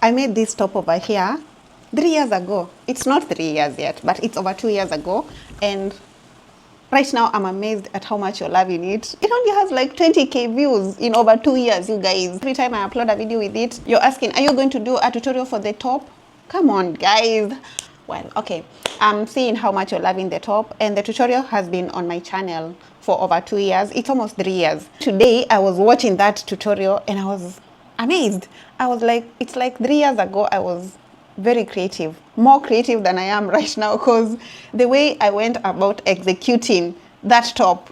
I made this top over here 3 years ago. It's not 3 years yet, but it's over 2 years ago. And right now, I'm amazed at how much you're loving it. It only has like 20k views in over 2 years, you guys. Every time I upload a video with it, you're asking, are you going to do a tutorial for the top? Come on, guys. Well, okay. I'm seeing how much you're loving the top, and the tutorial has been on my channel for over 2 years. It's almost 3 years. Today, I was watching that tutorial and I was amazed. I was like, it's like 3 years ago, I was very creative, more creative than I am right now, because the way I went about executing that top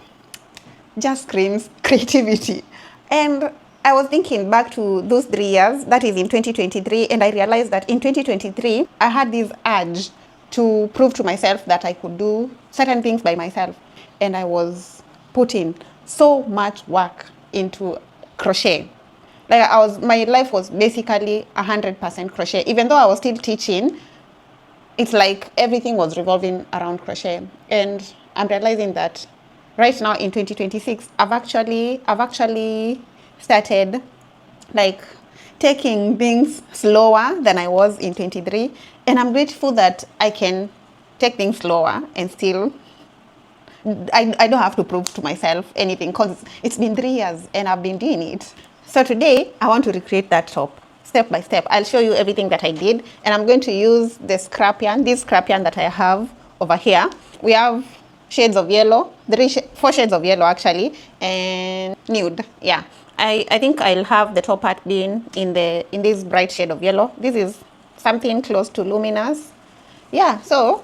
just screams creativity. And I was thinking back to those 3 years, that is in 2023, and I realized that in 2023, I had this urge to prove to myself that I could do certain things by myself. And I was putting so much work into crochet. Like my life was basically 100% crochet. Even though I was still teaching, it's like everything was revolving around crochet. And I'm realizing that right now in 2026, I've actually started like taking things slower than I was in 23. And I'm grateful that I can take things slower and still I don't have to prove to myself anything, because it's been 3 years and I've been doing it. So today, I want to recreate that top step by step. I'll show you everything that I did, and I'm going to use the scrap yarn, this scrap yarn that I have over here. We have shades of yellow, 4 shades of yellow actually, and nude. Yeah, I think I'll have the top part being in this bright shade of yellow. This is something close to luminous. Yeah, so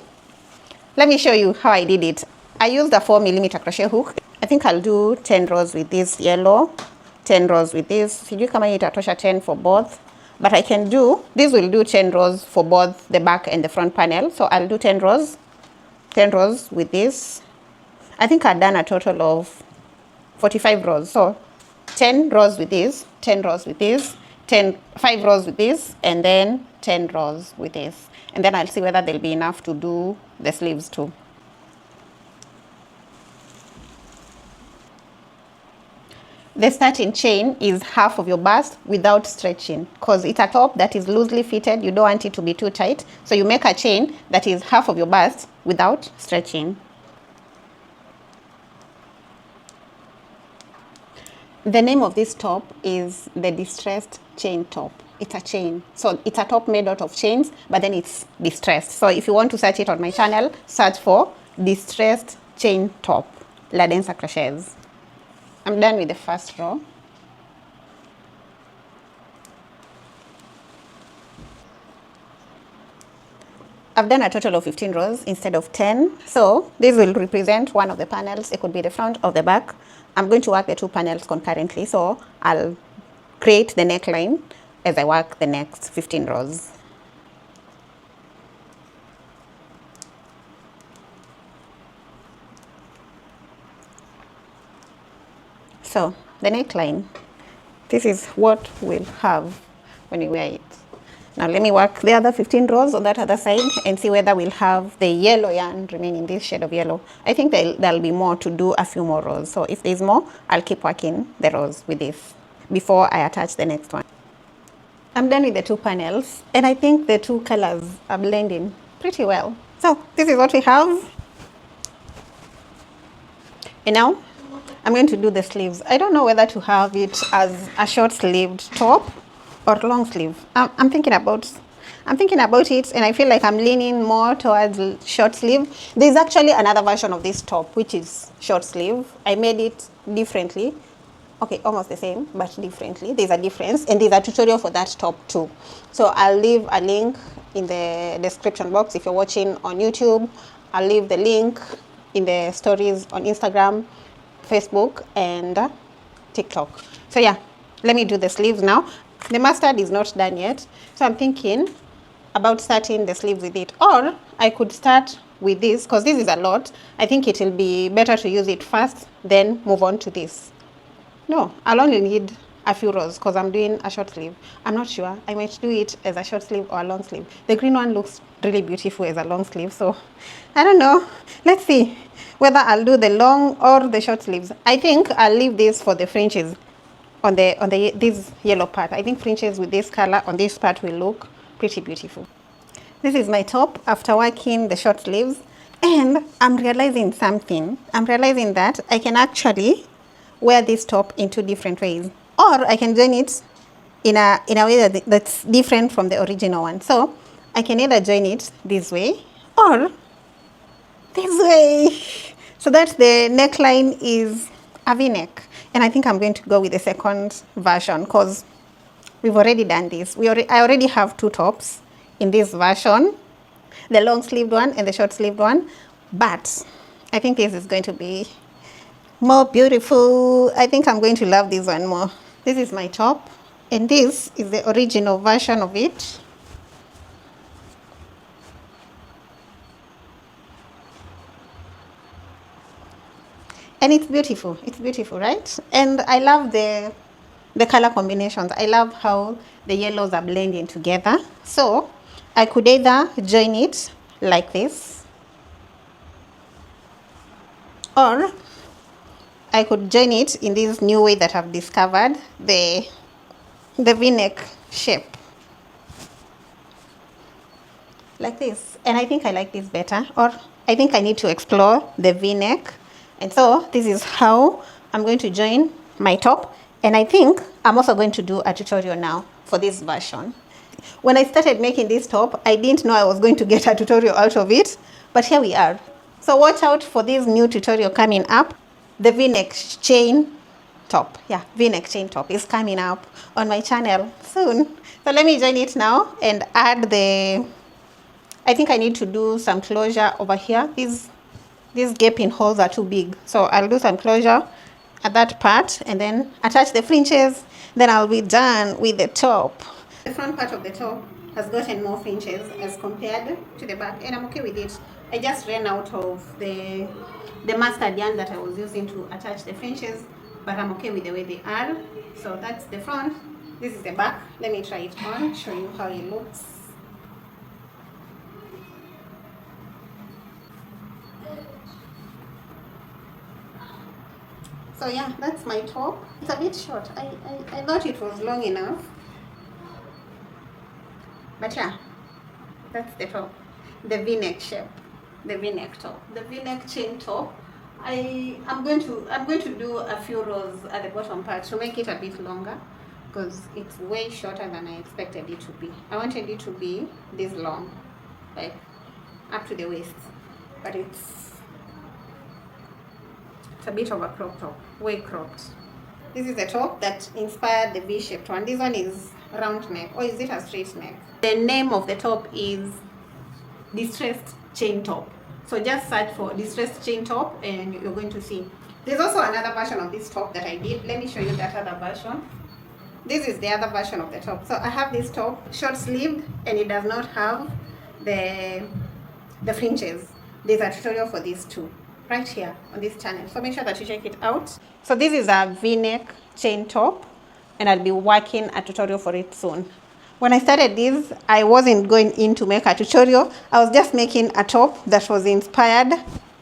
let me show you how I did it. I used a 4mm crochet hook. I think I'll do 10 rows with this yellow, 10 rows with this. Sijui kama itatosha 10 for both, but I can do, this will do 10 rows for both the back and the front panel. So I'll do 10 rows with this. I think I've done a total of 45 rows. So 10 rows with this, 10 rows with this, 5 rows with this, and then 10 rows with this. And then I'll see whether there'll be enough to do the sleeves too. The starting chain is half of your bust without stretching, because it's a top that is loosely fitted. You don't want it to be too tight. So you make a chain that is half of your bust without stretching. The name of this top is the Distressed Chain Top. It's a chain. So it's a top made out of chains, but then it's distressed. So if you want to search it on my channel, search for Distressed Chain Top, La Densa Crochets. I'm done with the first row. I've done a total of 15 rows instead of 10. So this will represent one of the panels. It could be the front or the back. I'm going to work the 2 panels concurrently. So I'll create the neckline as I work the next 15 rows. So the neckline, this is what we'll have when you wear it. Now let me work the other 15 rows on that other side and see whether we'll have the yellow yarn remaining, this shade of yellow. I think there'll be more to do, a few more rows. So if there's more, I'll keep working the rows with this before I attach the next one. I'm done with the 2 panels, and I think the 2 colors are blending pretty well. So this is what we have. And now I'm going to do the sleeves. I don't know whether to have it as a short sleeved top or long sleeve. I'm thinking about it, and I feel like I'm leaning more towards short sleeve. There's actually another version of this top which is short sleeve. I made it differently. Okay, almost the same, but differently. There's a difference, and there's a tutorial for that top too. So I'll leave a link in the description box if you're watching on YouTube. I'll leave the link in the stories on Instagram, Facebook, and TikTok. So yeah, let me do the sleeves now. The mustard is not done yet, so I'm thinking about starting the sleeves with it, or I could start with this, because this is a lot. I think it will be better to use it first, then move on to this. No, I'll only need a few rows because I'm doing a short sleeve. I'm not sure. I might do it as a short sleeve or a long sleeve. The green one looks really beautiful as a long sleeve, so I don't know. Let's see whether I'll do the long or the short sleeves. I think I'll leave this for the fringes. on the this yellow part. I think fringes with this color on this part will look pretty beautiful. This is my top after working the short sleeves, and I'm realizing something. I'm realizing that I can actually wear this top in two different ways, or I can join it in a way that's different from the original one. So I can either join it this way or this way. So that the neckline is a V-neck, and I think I'm going to go with the second version because we've already done this. I already have two tops in this version, the long sleeved one and the short sleeved one, but I think this is going to be more beautiful. I think I'm going to love this one more. This is my top, and this is the original version of it. And it's beautiful, right? And I love the color combinations. I love how the yellows are blending together. So I could either join it like this, or I could join it in this new way that I've discovered, the V-neck shape, like this. And I think I like this better, or I think I need to explore the V-neck. And so this is how I'm going to join my top. And I think I'm also going to do a tutorial now for this version. When I started making this top, I didn't know I was going to get a tutorial out of it, but here we are. So watch out for this new tutorial coming up. The V-neck chain top. Yeah, V-neck chain top is coming up on my channel soon. So let me join it now and add the, I think I need to do some closure over here. These gaping holes are too big. So I'll do some closure at that part and then attach the fringes. Then I'll be done with the top. The front part of the top has gotten more fringes as compared to the back, and I'm okay with it. I just ran out of the mustard yarn that I was using to attach the fringes, but I'm okay with the way they are. So that's the front. This is the back. Let me try it on, show you how it looks. So yeah, that's my top. It's a bit short. I thought it was long enough. But yeah, that's the top. The V-neck shape. The V-neck top. The V-neck chain top. I'm going to do a few rows at the bottom part to make it a bit longer, because it's way shorter than I expected it to be. I wanted it to be this long, like up to the waist, but it's a bit of a crop top, way cropped. This is the top that inspired the V-shaped one. This one is round neck, or is it a straight neck? The name of the top is Distressed Chain Top. So just search for Distressed Chain Top and you're going to see. There's also another version of this top that I did. Let me show you that other version. This is the other version of the top. So I have this top short sleeved and it does not have the fringes. There's a tutorial for these two right here on this channel, so make sure that you check it out. So this is a V-neck chain top, and I'll be working a tutorial for it soon. When I started this, I wasn't going in to make a tutorial. I was just making a top that was inspired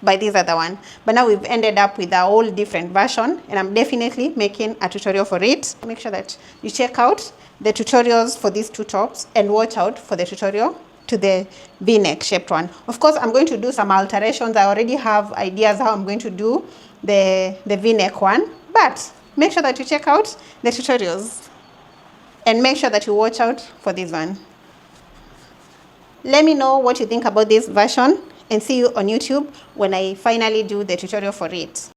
by this other one, but now we've ended up with a whole different version, and I'm definitely making a tutorial for it. Make sure that you check out the tutorials for these two tops and watch out for the tutorial to the V-neck shaped one. Of course, I'm going to do some alterations. I already have ideas how I'm going to do the V-neck one, but make sure that you check out the tutorials and make sure that you watch out for this one. Let me know what you think about this version and see you on YouTube when I finally do the tutorial for it.